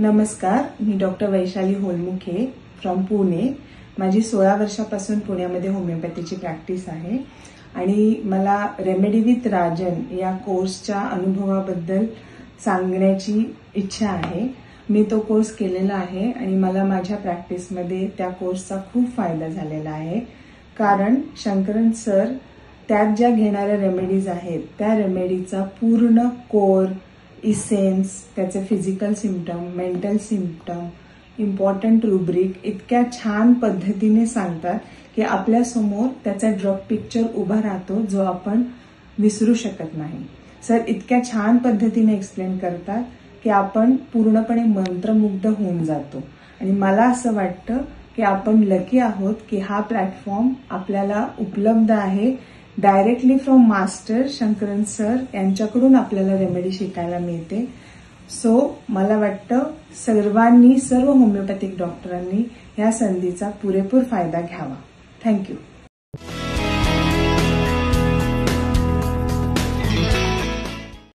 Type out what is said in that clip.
नमस्कार, मी doctor Vaishali होलमुखे from Pune. माझी 16 वर्षापासून पुण्यामध्ये होमिओपॅथीची प्रॅक्टिस आहे आणि मला रेमेडी विथ राजन या कोर्सच्या अनुभवाबद्दल सांगण्याची इच्छा आहे। मी तो कोर्स केलेला आहे आणि मला माझ्या प्रॅक्टिसमध्ये त्या कोर्सचा खूप फायदा झालेला आहे। कारण शंकरन सर त्यात ज्या घेणाऱ्या रेमेडीज आहेत त्या रेमेडीचा पूर्ण कोर, इसेन्स, त्याचे physical symptom, mental symptom, important rubric इतक्या छान पद्धतीने सांगतात की आपल्या समोर त्याचा ड्रग पिक्चर उभा राहतो जो आपण विसरू शकत नाही। सर इतक्या छान पद्धतीने एक्सप्लेन करतात की आपण पूर्णपणे मंत्रमुग्ध होऊन जातो आणि मला असं वाटतं की आपण लकी आहोत की हा प्लॅटफॉर्म आपल्याला उपलब्ध आहे। Directly from master Shankaran sir यांच्याकडून आपल्याला रेमेडी शिकायला मिळते। सो मला वाटतं सर्वांनी, सर्व होमिओपॅथिक डॉक्टरांनी या संधीचा पुरेपूर फायदा घ्यावा। थँक्यू।